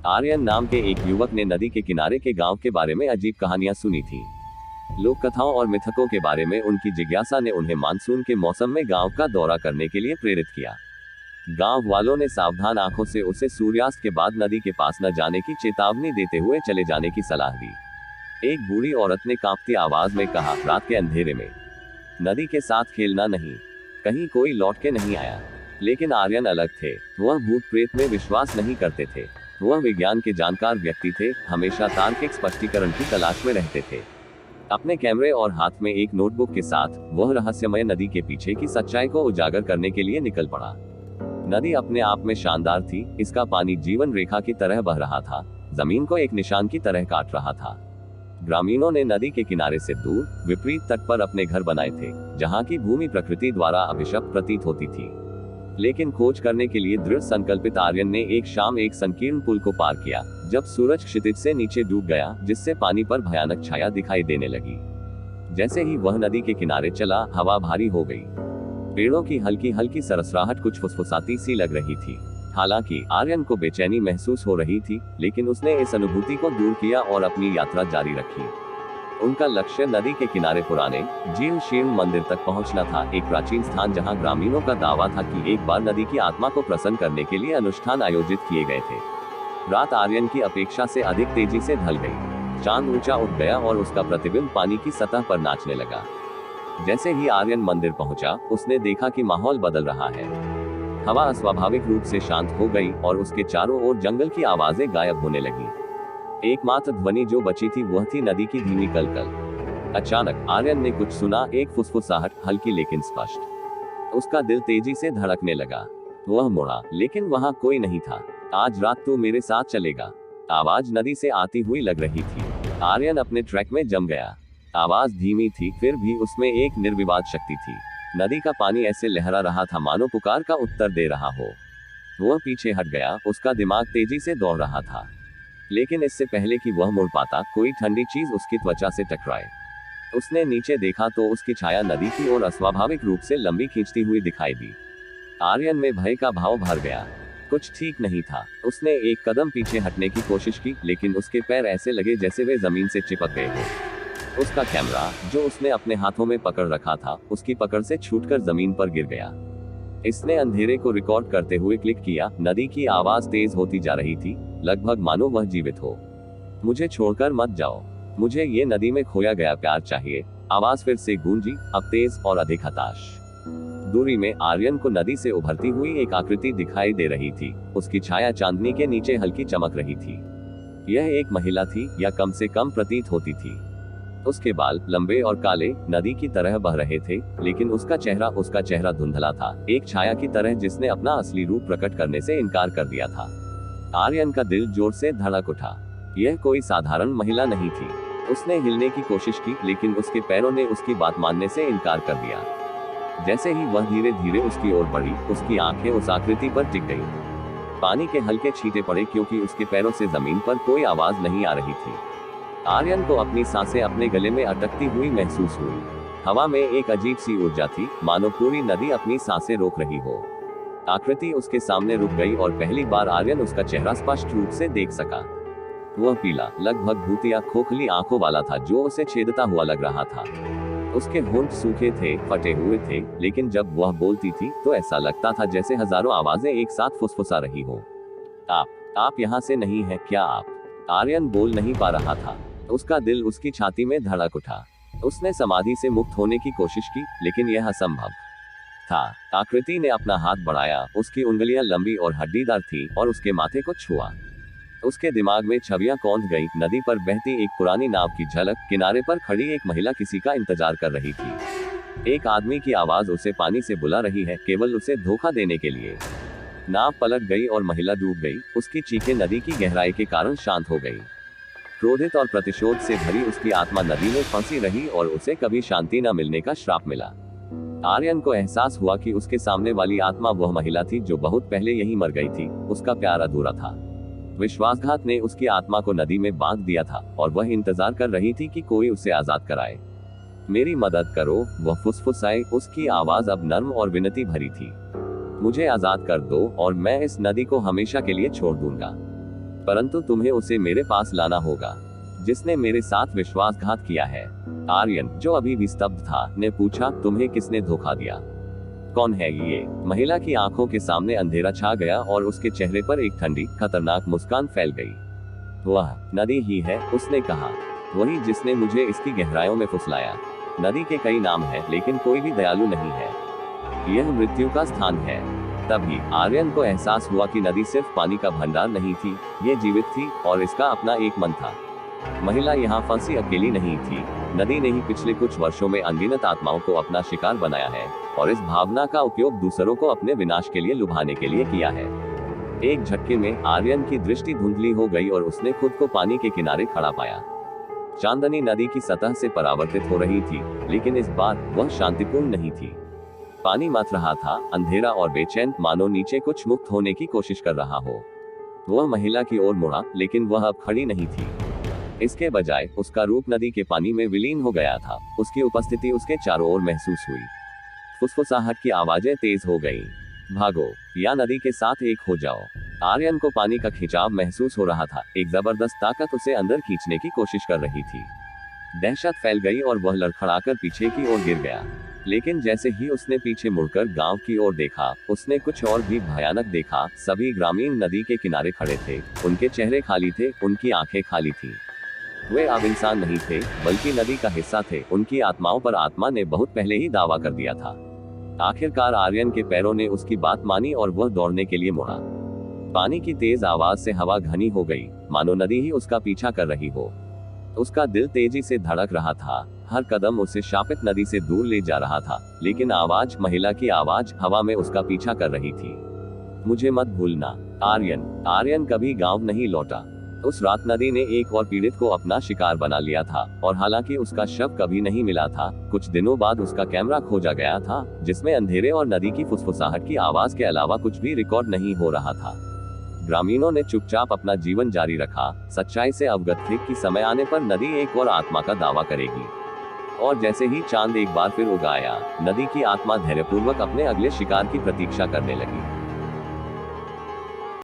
आर्यन नाम के एक युवक ने नदी के किनारे के गांव के बारे में अजीब कहानियां सुनी थी। लोक कथाओं और मिथकों के बारे में उनकी जिज्ञासा ने उन्हें मानसून के मौसम में गांव का दौरा करने के लिए प्रेरित किया। गांव वालों ने सावधान आंखों से उसे सूर्यास्त के बाद नदी के पास न जाने की चेतावनी देते हुए चले जाने की सलाह दी। एक बूढ़ी औरत ने कांपती आवाज में कहा, रात के अंधेरे में नदी के साथ खेलना नहीं, कहीं कोई लौट के नहीं आया। लेकिन आर्यन अलग थे। वह भूत प्रेत में विश्वास नहीं करते थे। वह विज्ञान के जानकार व्यक्ति थे, हमेशा तार्किक स्पष्टीकरण की तलाश में रहते थे। अपने कैमरे और हाथ में एक नोटबुक के साथ वह रहस्यमय नदी के पीछे की सच्चाई को उजागर करने के लिए निकल पड़ा। नदी अपने आप में शानदार थी। इसका पानी जीवन रेखा की तरह बह रहा था, जमीन को एक निशान की तरह काट रहा था। ग्रामीणों ने नदी के किनारे से दूर विपरीत तट पर अपने घर बनाए थे, जहां की भूमि प्रकृति द्वारा अभिशप्त प्रतीत होती थी। लेकिन खोज करने के लिए दृढ़ संकल्पित आर्यन ने एक शाम एक संकीर्ण पुल को पार किया, जब सूरज क्षितिज से नीचे डूब गया, जिससे पानी पर भयानक छाया दिखाई देने लगी। जैसे ही वह नदी के किनारे चला, हवा भारी हो गई। पेड़ों की हल्की हल्की सरसराहट कुछ फुसफुसाती सी लग रही थी। हालांकि आर्यन को बेचैनी महसूस हो रही थी, लेकिन उसने इस अनुभूति को दूर किया और अपनी यात्रा जारी रखी। उनका लक्ष्य नदी के किनारे पुराने जीर्ण शीर्ण मंदिर तक पहुंचना था, एक प्राचीन स्थान जहां ग्रामीणों का दावा था कि एक बार नदी की आत्मा को प्रसन्न करने के लिए अनुष्ठान आयोजित किए गए थे। रात आर्यन की अपेक्षा से अधिक तेजी से ढल गई। चांद ऊंचा उठ गया और उसका प्रतिबिंब पानी की सतह पर नाचने लगा। जैसे ही आर्यन मंदिर पहुंचा, उसने देखा कि माहौल बदल रहा है। हवा अस्वाभाविक रूप से शांत हो गई और उसके चारों ओर जंगल की आवाजें गायब होने लगी। एकमात्र ध्वनि जो बची थी वह थी नदी की धीमी कलकल। अचानक आर्यन ने कुछ सुना, एक फुसफुसाहट, हल्की लेकिन स्पष्ट। उसका दिल तेजी से धड़कने लगा। वह मुड़ा, लेकिन वहां कोई नहीं था। आज रात तू मेरे साथ चलेगा? आवाज नदी से आती हुई लग रही थी। आर्यन अपने ट्रैक में जम गया। आवाज धीमी थी, फिर भी उसमें एक निर्विवाद शक्ति थी। नदी का पानी ऐसे लहरा रहा था मानो पुकार का उत्तर दे रहा हो। वह पीछे हट गया, उसका दिमाग तेजी से दौड़ रहा था। लेकिन इससे पहले कि वह मुड़ पाता, कोई ठंडी चीज उसकी त्वचा से टकराए। उसने नीचे देखा तो उसकी छाया नदी की ओर अस्वाभाविक रूप से लंबी खींचती हुई दिखाई दी। आर्यन में भय का भाव भर गया। कुछ ठीक नहीं था। उसने एक कदम पीछे हटने की कोशिश की, लेकिन उसके पैर ऐसे लगे जैसे वे जमीन से चिपक गए हो। उसका कैमरा, जो उसने अपने हाथों में पकड़ रखा था, उसकी पकड़ से छूटकर जमीन पर गिर गया। इसने अंधेरे को रिकॉर्ड करते हुए क्लिक किया। नदी की आवाज तेज होती जा रही थी, लगभग मानो वह जीवित हो। मुझे छोड़कर मत जाओ, मुझे ये नदी में खोया गया प्यार चाहिए। आवाज फिर से गूंजी, अब तेज और अधिक हताश। दूरी में आर्यन को नदी से उभरती हुई एक आकृति दिखाई दे रही थी। उसकी छाया चांदनी के नीचे हल्की चमक रही थी। यह एक महिला थी, या कम से कम प्रतीत होती थी। उसके बाल लंबे और काले नदी की तरह बह रहे थे, लेकिन उसका चेहरा धुंधला था, एक छाया की तरह जिसने अपना असली रूप प्रकट करने से इनकार कर दिया था। आर्यन का दिल जोर से धड़क उठा। यह कोई साधारण महिला नहीं थी। उसने हिलने की कोशिश की, लेकिन उसके पैरों ने उसकी बात मानने से इनकार कर दिया। जैसे ही वह धीरे धीरे उसकी ओर बढ़ी, उसकी आंखें उस आकृति पर टिक गईं। पानी के हल्के छींटे पड़े, क्योंकि उसके पैरों से जमीन पर कोई आवाज नहीं आ रही थी। आर्यन को अपनी सांसें अपने गले में अटकती हुई महसूस हुई। हवा में एक अजीब सी ऊर्जा थी, मानो पूरी नदी अपनी सांसें रोक रही हो। आकृति उसके सामने रुक गई और पहली बार आर्यन उसका चेहरा स्पष्ट रूप से देख सका। वह पीला, लगभग भूतिया खोखली आंखों वाला था, जो उसे छेदता हुआ लग रहा था। उसके होंठ सूखे थे, फटे हुए थे, लेकिन जब वह बोलती थी तो ऐसा लगता था जैसे हजारों आवाजें एक साथ फुसफुसा रही हो। आप यहाँ से नहीं है क्या आप? आर्यन बोल नहीं पा रहा था। उसका दिल उसकी छाती में धड़क उठा। उसने समाधि से मुक्त होने की कोशिश की, लेकिन यह असंभव था। आकृति ने अपना हाथ बढ़ाया, उसकी उंगलियां लंबी और हड्डीदार थी, और उसके माथे को छुआ। उसके दिमाग में छवियां कौंध गईं। नदी पर बहती एक पुरानी नाव की झलक, किनारे पर खड़ी एक महिला किसी का इंतजार कर रही थी। एक आदमी की आवाज उसे पानी से बुला रही है, केवल उसे धोखा देने के लिए। नाव पलट गई और महिला डूब गई। उसकी चीखें नदी की गहराई के कारण शांत हो गई। क्रोधित और प्रतिशोध से भरी उसकी आत्मा नदी में फंसी रही और उसे कभी शांति न मिलने का श्राप मिला। आर्यन को एहसास हुआ कि उसके सामने वाली आत्मा वह महिला थी जो बहुत पहले यहीं मर गई थी। उसका प्यार अधूरा था। विश्वासघात ने उसकी आत्मा को नदी में बांध दिया था और वह इंतजार कर रही थी कि कोई उसे आजाद कराए। मेरी मदद करो, वह फुसफुसाए। उसकी आवाज अब नर्म और विनती भरी थी। मुझे आजाद कर दो और मैं इस नदी को हमेशा के लिए छोड़ दूंगा। परंतु तुम्हें उसे मेरे पास लाना होगा, जिसने मेरे साथ विश्वासघात किया है। आर्यन, जो अभी भी स्तब्ध था, ने पूछा, तुम्हें किसने धोखा दिया? कौन है ये? महिला की आंखों के सामने अंधेरा छा गया और उसके चेहरे पर एक ठंडी, खतरनाक मुस्कान फैल गई। वह नदी ही है, उसने कहा, वही जिसने मुझे इसकी गहराइयों में फुसलाया। नदी के कई नाम हैं, लेकिन कोई भी दयालु नहीं है। यह मृत्यु का स्थान है। तभी आर्यन को एहसास हुआ कि नदी सिर्फ पानी का भंडार नहीं थी, ये जीवित थी और इसका अपना एक मन था। महिला यहाँ फंसी अकेली नहीं थी। नदी ने ही पिछले कुछ वर्षों में अनगिनत आत्माओं को अपना शिकार बनाया है और इस भावना का उपयोग दूसरों को अपने विनाश के लिए लुभाने के लिए किया है। एक झटके में आर्यन की दृष्टि धुंधली हो गई और उसने खुद को पानी के किनारे खड़ा पाया। चांदनी नदी की सतह से परावर्तित हो रही थी, लेकिन इस बार वह शांतिपूर्ण नहीं थी। पानी मथ रहा था, अंधेरा और बेचैन, मानो नीचे कुछ मुक्त होने की कोशिश कर रहा हो। वह महिला की ओर मुड़ा, लेकिन वह अब खड़ी नहीं थी। इसके बजाय उसका रूप नदी के पानी में विलीन हो गया था। उसकी उपस्थिति उसके चारों ओर महसूस हुई। फुसफुसाहट की आवाजें तेज हो गईं। भागो या नदी के साथ एक हो जाओ। आर्यन को पानी का खिंचाव महसूस हो रहा था। एक जबरदस्त ताकत उसे अंदर खींचने की कोशिश कर रही थी। दहशत फैल गई और वह लड़खड़ाकर पीछे की ओर गिर गया। लेकिन जैसे ही उसने पीछे मुड़कर गांव की ओर देखा, उसने कुछ और भी भयानक देखा। सभी ग्रामीण नदी के किनारे खड़े थे। उनके चेहरे खाली थे, उनकी आंखें खाली थी। वे अब इंसान नहीं थे, बल्कि नदी का हिस्सा थे। उनकी आत्माओं पर आत्मा ने बहुत पहले ही दावा कर दिया था। आखिरकार आर्यन के पैरों ने उसकी बात मानी और वह दौड़ने के लिए मुड़ा। पानी की तेज आवाज से हवा घनी हो गई, मानो नदी ही उसका पीछा कर रही हो। उसका दिल तेजी से धड़क रहा था। हर कदम उसे शापित नदी से दूर ले जा रहा था। लेकिन आवाज, महिला की आवाज, हवा में उसका पीछा कर रही थी। मुझे मत भूलना आर्यन। आर्यन कभी गांव नहीं लौटा। उस रात नदी ने एक और पीड़ित को अपना शिकार बना लिया था, और हालांकि उसका शव कभी नहीं मिला था, कुछ दिनों बाद उसका कैमरा खोजा गया था, जिसमें अंधेरे और नदी की फुसफुसाहट की आवाज के अलावा कुछ भी रिकॉर्ड नहीं हो रहा था। ग्रामीणों ने चुपचाप अपना जीवन जारी रखा, सच्चाई से अवगत थे कि समय आने पर नदी एक और आत्मा का दावा करेगी। और जैसे ही चांद एक बार फिर उग आया, नदी की आत्मा धैर्यपूर्वक अपने अगले शिकार की प्रतीक्षा करने लगी।